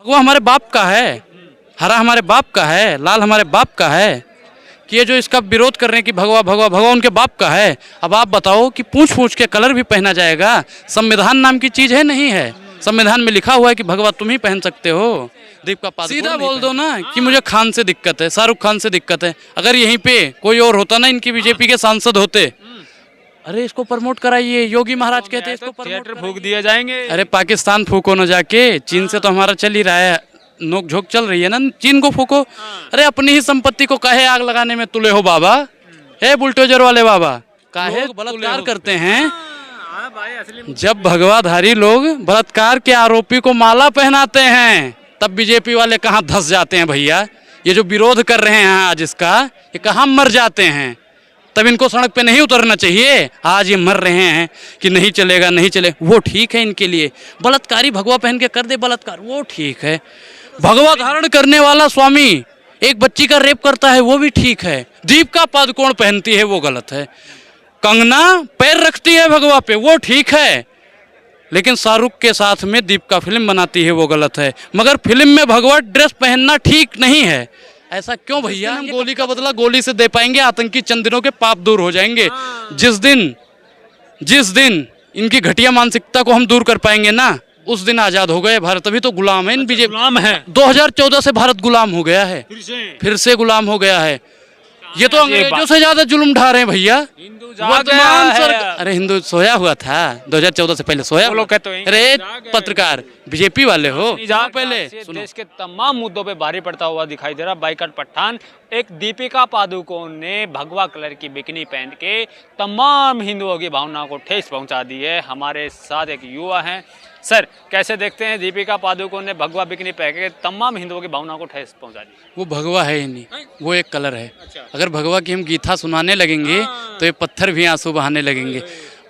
वो हमारे बाप का है, हरा हमारे बाप का है, लाल हमारे बाप का है। कि ये जो इसका विरोध कर रहे हैं कि भगवा भगवा भगवा उनके बाप का है। अब आप बताओ कि पूछ पूछ के कलर भी पहना जाएगा? संविधान नाम की चीज है नहीं है? संविधान में लिखा हुआ है कि भगवा तुम ही पहन सकते हो। दीप का पादुकोण सीधा बोल दो ना कि मुझे खान से दिक्कत है, शाहरुख खान से दिक्कत है। अगर यहीं पे कोई और होता ना, इनकी बीजेपी के सांसद होते, अरे इसको प्रमोट कराइए। योगी महाराज कहते हैं इसको थिएटर फूक दिए जाएंगे। अरे पाकिस्तान फूको न जाके, चीन से तो हमारा चल ही रहा है, नोक झोंक चल रही है ना, चीन को फूको। अरे अपनी ही संपत्ति को काहे आग लगाने में तुले हो बाबा? हे बुलडोजर वाले बाबा, काहे बलात्कार करते हैं? जब भगवाधारी लोग बलात्कार के आरोपी को माला पहनाते हैं तब बीजेपी वाले कहाँ धंस जाते हैं भैया। ये जो विरोध कर रहे हैं आज इसका, ये कहाँ मर जाते हैं? तब इनको सड़क पे नहीं उतरना चाहिए। आज ये मर रहे हैं कि नहीं चलेगा, नहीं चलेगा। वो ठीक है इनके लिए, बलात्कारी भगवा पहन के कर दे बलात्कार, वो ठीक है। भगवा धारण करने वाला स्वामी एक बच्ची का रेप करता है, वो भी ठीक है। दीप का पादुकोण पहनती है, वो गलत है। कंगना पैर रखती है भगवा पे, वो ठीक है। लेकिन शाहरुख के साथ में दीप का फिल्म बनाती है, वो गलत है। मगर फिल्म में भगवा ड्रेस पहनना ठीक नहीं है। ऐसा क्यों भैया? हम गोली का बदला गोली से दे पाएंगे, आतंकी चंद दिनों के पाप दूर हो जाएंगे। जिस दिन इनकी घटिया मानसिकता को हम दूर कर पाएंगे ना, उस दिन आजाद हो गए भारत। अभी तो गुलाम है इन बीजेपी, गुलाम है। 2014 से भारत गुलाम हो गया है, फिर से गुलाम हो गया है। ये तो अंग्रेजों से ज्यादा जुल्म ढा रहे हैं भैया। वर्तमान सरकार, अरे हिंदू सोया हुआ था 2014 से पहले, सोया लोग कहते हैं। अरे पत्रकार बीजेपी वाले हो, पहले देश के तमाम मुद्दों पे भारी पड़ता हुआ दिखाई दे रहा बाइकआउट पठान। एक दीपिका पादुकोण ने भगवा कलर की बिकनी पहन के तमाम हिंदुओं की भावनाओं को ठेस पहुंचा दी है। हमारे साथ एक युवा हैं। सर, कैसे देखते हैं दीपिका पादुकोण ने भगवा बिकनी पहन के तमाम हिंदुओं की भावनाओं को ठेस पहुंचा दी? वो भगवा है ही नहीं, वो एक कलर है। अगर भगवा की हम गीता सुनाने लगेंगे तो ये पत्थर भी आंसू बहाने लगेंगे।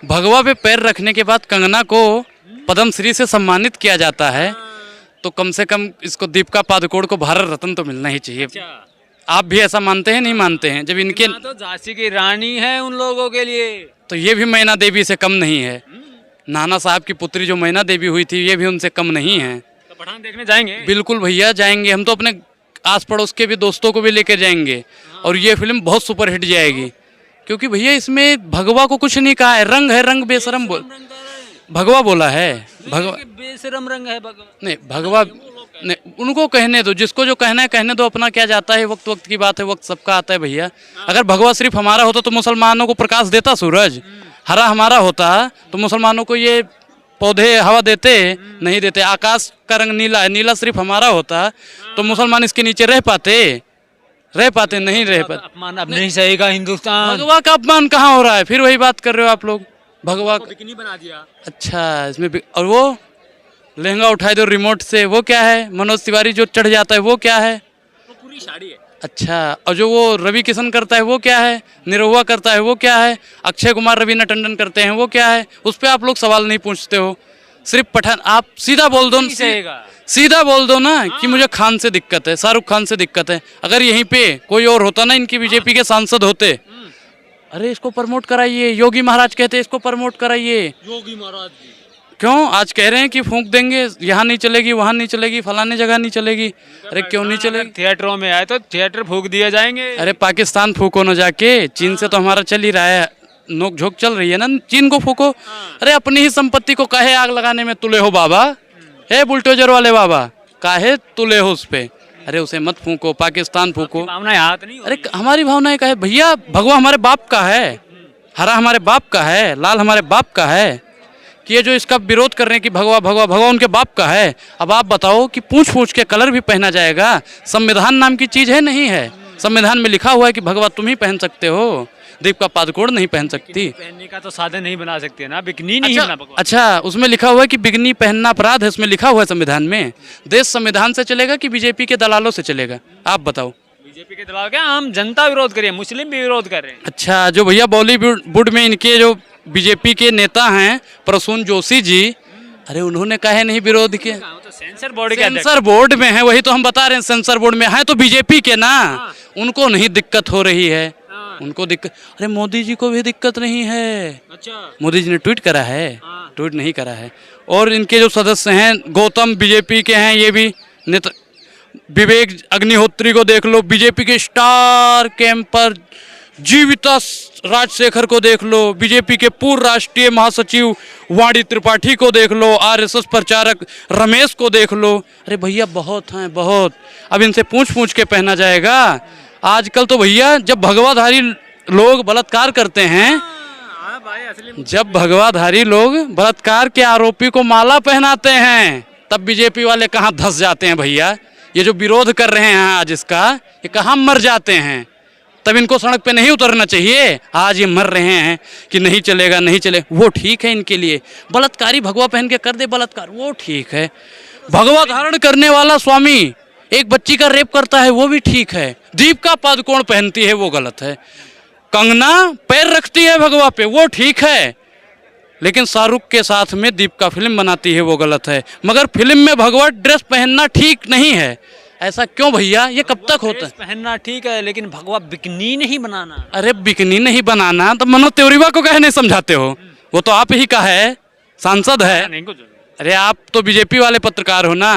भगवा पे पैर रखने के बाद कंगना को पद्मश्री से सम्मानित किया जाता है, तो कम से कम इसको दीपिका पादुकोण को भारत रत्न तो मिलना ही चाहिए। आप भी ऐसा मानते हैं, नहीं मानते हैं? जब इनके तो झांसी की रानी है उन लोगों के लिए, तो ये भी मैना देवी से कम नहीं है। नाना साहब की पुत्री जो मैना देवी हुई थी, ये भी उनसे कम नहीं है। तो पठान देखने जाएंगे? बिल्कुल भैया जाएंगे। हम तो अपने आस पड़ोस के भी दोस्तों को भी लेकर जाएंगे और ये फिल्म बहुत सुपरहिट जाएगी। क्योंकि भैया इसमें भगवा को कुछ नहीं कहा है, रंग है, रंग बेशरम भगवा बोला है। भगवा बेशरम रंग है भगवा नहीं, भगवा नहीं, उनको कहने दो, जिसको जो कहना है कहने दो। अपना क्या जाता है, वक्त वक्त की बात है, वक्त सबका आता है भैया। अगर भगवा सिर्फ हमारा होता तो मुसलमानों को प्रकाश देता सूरज। हरा हमारा होता तो मुसलमानों को ये पौधे हवा देते, नहीं देते। आकाश का रंग नीला है, नीला सिर्फ हमारा होता तो मुसलमान इसके नीचे रह पाते नहीं रह पाते। अपमान अब नहीं सहेगा हिंदुस्तान। भगवा का अपमान कहाँ हो रहा है? फिर वही बात कर रहे हो आप लोग। भगवा बिकनी बना दिया। अच्छा, इसमें और वो लहंगा उठाए दो रिमोट से, वो क्या है? मनोज तिवारी जो चढ़ जाता है, वो क्या है? वो पूरी साड़ी है। अच्छा, और जो वो रवि किशन करता है, वो क्या है? निरहुआ करता है, वो क्या है? अक्षय कुमार रवीना टंडन करते हैं, वो क्या है? उस पर आप लोग सवाल नहीं पूछते हो। सिर्फ पठान, आप सीधा बोल दो, सीधा बोल दो ना कि मुझे खान से दिक्कत है, शाहरुख खान से दिक्कत है। अगर यहीं पे कोई और होता ना, इनकी बीजेपी के सांसद होते, अरे इसको प्रमोट कराइए। योगी महाराज कहते हैं इसको प्रमोट कराइए। योगी महाराज क्यों आज कह रहे हैं कि फूंक देंगे, यहाँ नहीं चलेगी, वहाँ नहीं चलेगी, फलाने जगह नहीं चलेगी? अरे क्यों नहीं चलेगी? थिएटरों में आए तो थिएटर फूक दिए जाएंगे। अरे पाकिस्तान फूको न जाके, चीन से तो हमारा चल ही रहा है, नोक झोंक चल रही है ना, चीन को फूको। अरे अपनी ही संपत्ति को काहे आग लगाने में तुले हो बाबा? हे बुलडोजर वाले बाबा, काहे तुले हो उस पे? अरे उसे मत फूको, पाकिस्तान फूको। भावनाएं हाथ नहीं। अरे हमारी भावनाएं का है भैया? भगवा हमारे बाप का है, हरा हमारे बाप का है, लाल हमारे बाप का है। कि ये जो इसका विरोध कर रहे हैं कि भगवा भगवा भगवा उनके बाप का है। अब आप बताओ कि पूछ पूछ के कलर भी पहना जाएगा? संविधान नाम की चीज है नहीं है? संविधान में लिखा हुआ है कि भगवा तुम ही पहन सकते हो, दीप का पादुकोण नहीं पहन सकती। पहनने का तो साधन नहीं बना सकते ना, बिकनी नहीं अच्छा, बना। अच्छा, उसमें लिखा हुआ है कि बिकनी पहनना अपराध है, उसमें लिखा हुआ है संविधान में। देश संविधान से चलेगा कि बीजेपी के दलालों से चलेगा? आप बताओ। बीजेपी के दलाल क्या, हम जनता विरोध कर रही है, मुस्लिम भी विरोध कर रहे हैं। अच्छा, जो भैया बॉलीवुड में इनके जो बीजेपी के नेता हैं प्रसून जोशी जी, अरे उन्होंने काहे नहीं विरोध किया? तो सेंसर बोर्ड के सेंसर बोर्ड में है, वही तो हम बता रहे हैं। सेंसर बोर्ड में है तो बीजेपी के ना, उनको नहीं दिक्कत हो रही है। उनको दिक्कत, अरे मोदी जी को भी दिक्कत नहीं है। अच्छा, मोदी जी ने ट्वीट करा है? ट्वीट नहीं करा है। और इनके जो सदस्य हैं गौतम बीजेपी के हैं, ये भी नेता विवेक अग्निहोत्री को देख लो, बीजेपी के स्टार कैंपर जीविता राजशेखर को देख लो, बीजेपी के पूर्व राष्ट्रीय महासचिव वाणी त्रिपाठी को देख लो, आरएसएस प्रचारक रमेश को देख लो। अरे भैया बहुत हैं, बहुत। अब इनसे पूछ पूछ के पहना जाएगा। आजकल तो भैया जब भगवाधारी लोग बलात्कार करते हैं, जब भगवाधारी लोग बलात्कार के आरोपी को माला पहनाते हैं, तब बीजेपी वाले कहाँ धंस जाते हैं भैया। ये जो विरोध कर रहे हैं आज इसका, ये कहाँ मर जाते हैं। तब इनको सड़क पे नहीं उतरना चाहिए। आज ये मर रहे हैं कि नहीं चलेगा, नहीं चलेगा, वो ठीक है इनके लिए। बलात्कारी भगवा पहन के कर दे बलात्कार, वो ठीक है। भगवा धारण करने वाला स्वामी एक बच्ची का रेप करता है, वो भी ठीक है। दीपिका पादुकोण पहनती है, वो गलत है। कंगना पैर रखती है भगवा पे, वो ठीक है। लेकिन शाहरुख के साथ में दीपिका फिल्म बनाती है, वो गलत है। मगर फिल्म में भगवा ड्रेस पहनना ठीक नहीं है। ऐसा क्यों भैया, ये कब तक होता है? पहनना ठीक है, लेकिन भगवा बिकनी नहीं बनाना। अरे बिकनी नहीं बनाना तो मनोज तिवारी को कहे नहीं समझाते हो? वो तो आप ही का है, सांसद है। नहीं कुछ। अरे आप तो बीजेपी वाले पत्रकार हो ना,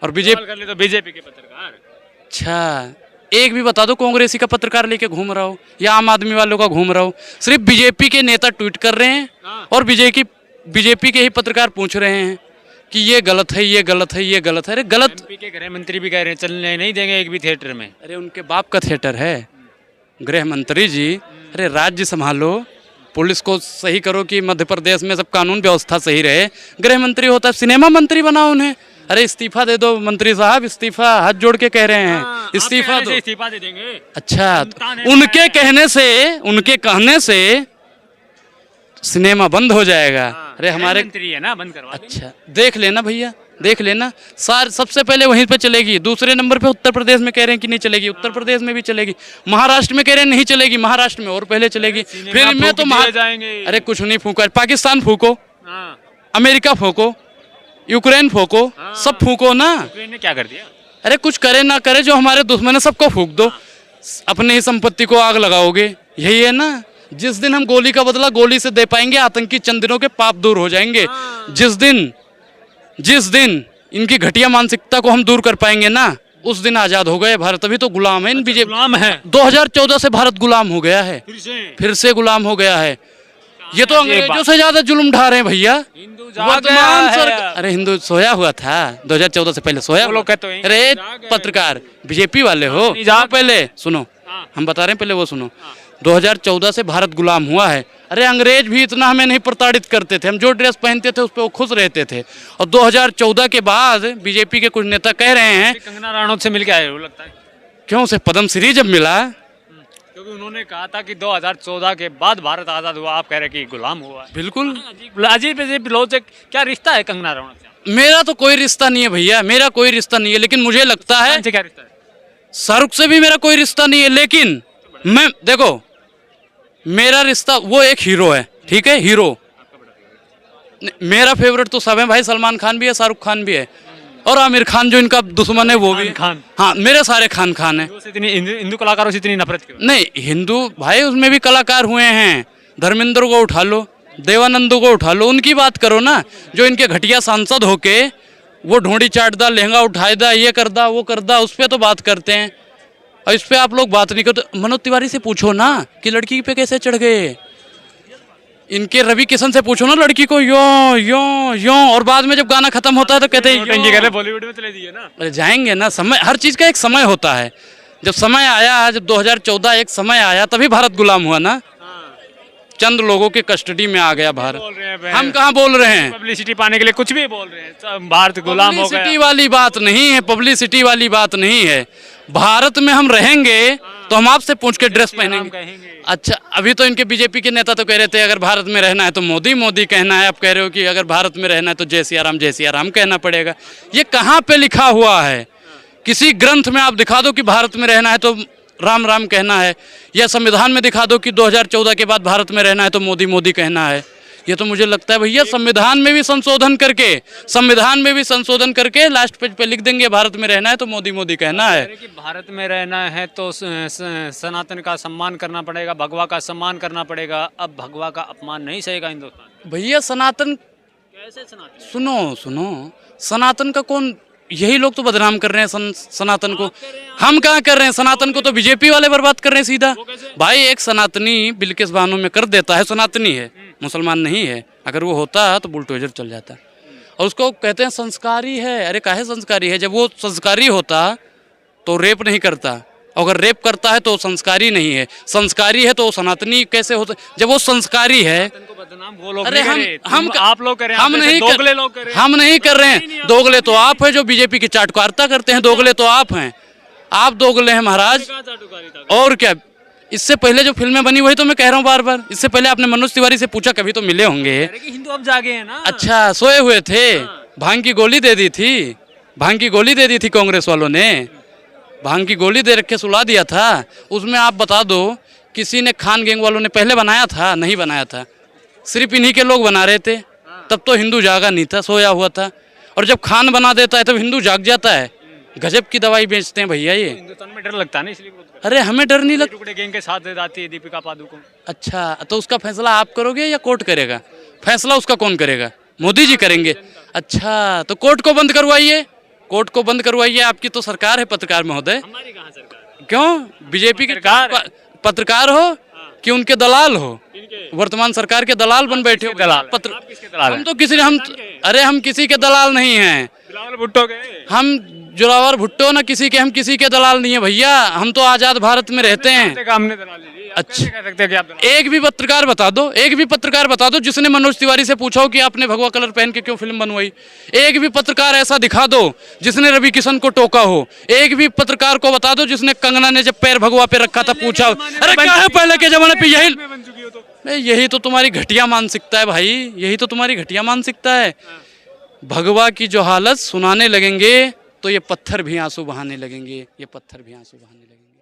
और बीजेपी कर ले तो बीजेपी के पत्रकार। अच्छा, एक भी बता दो कांग्रेसी का पत्रकार लेके घूम रहा हो या आम आदमी वालों का घूम रहा हो। सिर्फ बीजेपी के नेता ट्वीट कर रहे हैं और बीजेपी के ही पत्रकार पूछ रहे हैं कि ये गलत है, ये गलत है, ये गलत है। अरे गलत। एमपी के गृह मंत्री भी कह रहे हैं चलने नहीं देंगे एक भी थिएटर में। अरे उनके बाप का थिएटर है गृह मंत्री जी। अरे राज्य संभालो, पुलिस को सही करो कि मध्य प्रदेश में सब कानून व्यवस्था सही रहे। गृह मंत्री होता है, सिनेमा मंत्री बनाओ उन्हें। अरे इस्तीफा दे दो मंत्री साहब, इस्तीफा। हाथ जोड़ के कह रहे हैं इस्तीफा दो। इस्तीफा दे देंगे। अच्छा, उनके कहने से सिनेमा बंद हो जाएगा। अरे हमारे मंत्री है ना, बंद करवा देंगे। अच्छा, देख लेना भैया, देख लेना। सबसे पहले वहीं पे चलेगी। दूसरे नंबर पे उत्तर प्रदेश में कह रहे हैं कि नहीं चलेगी, उत्तर प्रदेश में भी चलेगी। महाराष्ट्र में कह रहे हैं नहीं चलेगी, महाराष्ट्र में और पहले चलेगी। फिर मैं तो जाएंगे। अरे कुछ नहीं फूका, पाकिस्तान फूको, हाँ। अमेरिका फूको, यूक्रेन फूको, सब फूको ना। यूक्रेन ने क्या कर दिया? अरे कुछ करे ना करे, जो हमारे दुश्मन है सबको फूक दो। अपने ही संपत्ति को आग लगाओगे, यही है ना। जिस दिन हम गोली का बदला गोली से दे पाएंगे, आतंकी चंद दिनों के पाप दूर हो जाएंगे। जिस दिन इनकी घटिया मानसिकता को हम दूर कर पाएंगे ना, उस दिन आजाद हो गए भारत। अभी तो गुलाम है इन बीजेपी, गुलाम है। 2014 से भारत गुलाम हो गया है, फिर से गुलाम हो गया है। ये तो अंग्रेजों से ज्यादा जुल्म ढा रहे हैं भैया। वर्तमान सरकार, अरे हिंदू सोया हुआ था 2014 से पहले, सोया हुआ। अरे पत्रकार बीजेपी वाले हो, पहले सुनो, हम बता रहे हैं, पहले वो सुनो। 2014 से भारत गुलाम हुआ है। अरे अंग्रेज भी इतना हमें नहीं प्रताड़ित करते थे, हम जो ड्रेस पहनते थे उस पर वो खुश रहते थे। और 2014 के बाद बीजेपी के कुछ नेता कह रहे हैं कंगना रनौत से मिल के आए हो लगता है। क्यों? उसे पद्मश्री जब मिला, क्योंकि उन्होंने कहा था कि 2014 के बाद भारत आजाद हुआ, आप कह रहे हैं कि गुलाम हुआ है। बिल्कुल अजीब लोग से क्या रिश्ता है कंगना रनौत से? मेरा तो कोई रिश्ता नहीं है भैया, मेरा कोई रिश्ता नहीं है। लेकिन मुझे लगता है क्या रिश्ता है? शाहरुख से भी मेरा कोई रिश्ता नहीं है। लेकिन मैं देखो, मेरा रिश्ता, वो एक हीरो है, ठीक है, हीरो। मेरा फेवरेट तो सब है भाई, सलमान खान भी है, शाहरुख खान भी है, और आमिर खान जो इनका दुश्मन है वो भी खान। हाँ, मेरे सारे खान है। हिंदू कलाकारों से इतनी नफरत क्यों? नहीं, हिंदू भाई उसमें भी कलाकार हुए हैं। धर्मेंद्र को उठा लो, देवानंद को उठा लो, उनकी बात करो ना। जो इनके घटिया सांसद होके वो ढोंडी चाटदा, लहंगा उठाएदा, ये करदा, वो करदा, उस पर तो बात करते हैं। और इस पे आप लोग बात नहीं करते। मनोज तिवारी से पूछो ना कि लड़की पे कैसे चढ़ गए। इनके रवि किशन से पूछो ना लड़की को यो यो यो, और बाद में जब गाना खत्म होता है तो कहते हैं बॉलीवुड में चले दिए ना। अरे जाएंगे ना, समय, हर चीज का एक समय होता है। जब समय आया, जब 2014 एक समय आया, तभी भारत गुलाम हुआ ना। चंद लोगों के कस्टडी में आ गया भारत। हम कहाँ बोल रहे हैं? पब्लिसिटी पाने के लिए कुछ भी बोल रहे हैं, भारत गुलाम हो गया। पब्लिसिटी वाली बात नहीं है, पब्लिसिटी वाली बात नहीं है। भारत में हम रहेंगे तो हम आपसे पूछ के ड्रेस पहनेंगे। अच्छा, अभी तो इनके बीजेपी के नेता तो कह रहे थे अगर भारत में रहना है तो मोदी मोदी कहना है। आप कह रहे हो कि अगर भारत में रहना है तो जय सिया राम कहना पड़ेगा। ये कहाँ पे लिखा हुआ है? किसी ग्रंथ में आप दिखा दो कि भारत में रहना है तो राम राम कहना है, या संविधान में दिखा दो कि 2014 के बाद भारत में रहना है तो मोदी मोदी कहना है। ये तो मुझे लगता है भैया संविधान में भी संशोधन करके लास्ट पेज पे लिख देंगे भारत में रहना है तो मोदी मोदी कहना है। कि भारत में रहना है तो सनातन का सम्मान करना पड़ेगा, भगवा का सम्मान करना पड़ेगा। अब भगवा का अपमान नहीं सहेगा हिंदुस्तान। भैया सनातन, कैसे सनातन? सुनो, सनातन का कौन यही लोग तो बदनाम कर रहे हैं सनातन को। हम कहाँ कर रहे हैं? सनातन को तो बीजेपी वाले बर्बाद कर रहे हैं सीधा। भाई एक सनातनी बिल्किस बानो में कर देता है, सनातनी है, मुसलमान नहीं है। अगर वो होता तो बुलडोजर चल जाता। और उसको कहते हैं संस्कारी है। अरे काहे संस्कारी है? जब वो संस्कारी होता तो रेप नहीं करता। अगर रेप करता है तो संस्कारी नहीं है। संस्कारी है तो सनातनी कैसे होता? जब वो संस्कारी है। इनको बदनाम वो लोग अरे नहीं करे, आप लोग करें, हम नहीं दोगले लोग करें। हम नहीं कर रहे हैं। दोगले तो आप है जो बीजेपी की चाटुकारिता करते हैं। दोगले तो आप हैं, आप दोगले हैं महाराज। और क्या? इससे पहले जो फिल्में बनी वही तो मैं कह रहा हूँ बार बार। इससे पहले आपने मनोज तिवारी से पूछा, कभी तो मिले होंगे। हिंदू अब जागे हैं ना। अच्छा, सोए हुए थे। भांग की गोली दे दी थी, भांग की गोली दे दी थी कांग्रेस वालों ने। भांग की गोली दे रखे सुला दिया था। उसमें आप बता दो, किसी ने खान गैंग वालों ने पहले बनाया था? नहीं बनाया था, सिर्फ इन्हीं के लोग बना रहे थे। तब तो हिंदू जागा नहीं था, सोया हुआ था। और जब खान बना देता है तब हिंदू जाग जाता है। गजब की दवाई बेचते हैं भैया ये। हिंदुस्तान में डर लगता है ना, इसलिए अरे हमें डर नहीं लगता। टुकड़े गैंग के साथ जाती है दीपिका पादुकोण। अच्छा, तो उसका फैसला आप करोगे या कोर्ट करेगा? फैसला उसका कौन करेगा? मोदी जी करेंगे। अच्छा, तो कोर्ट को बंद करवाइए, कोर्ट को बंद करवाइए। आपकी तो सरकार है पत्रकार महोदय। हमारी कहाँ सरकार? क्यों? बीजेपी की सरकार है। पत्रकार हो कि उनके दलाल हो? वर्तमान सरकार के दलाल बन बैठे हो। दलाल पत्र आप किसके दलाल हम हैं? तो किसी अरे हम किसी के दलाल नहीं हैं। बिलावल भुट्टो के। हम जोरावर भुट्टो ना किसी के, हम किसी के दलाल नहीं है भैया। हम तो आजाद भारत में रहते हैं। हमने दलाल ली। आप अच्छा। कैसे कह सकते हैं कि आप दलाल? एक भी पत्रकार बता दो, एक भी पत्रकार बता दो जिसने मनोज तिवारी से पूछा हो कि आपने भगवा कलर पहन के क्यों फिल्म बनवाई। एक भी पत्रकार ऐसा दिखा दो जिसने रवि किशन को टोका हो। एक भी पत्रकार को बता दो जिसने कंगना ने जब पैर भगवा पे रखा था पूछा हो। अरे क्या है पहले के जमाने पे? यही बन चुकी हो तो। यही तो तुम्हारी घटिया मानसिकता है भाई, यही तो तुम्हारी घटिया मानसिकता है। भगवा की जो हालत सुनाने लगेंगे तो ये पत्थर भी आंसू बहाने लगेंगे, ये पत्थर भी आंसू बहाने लगेंगे।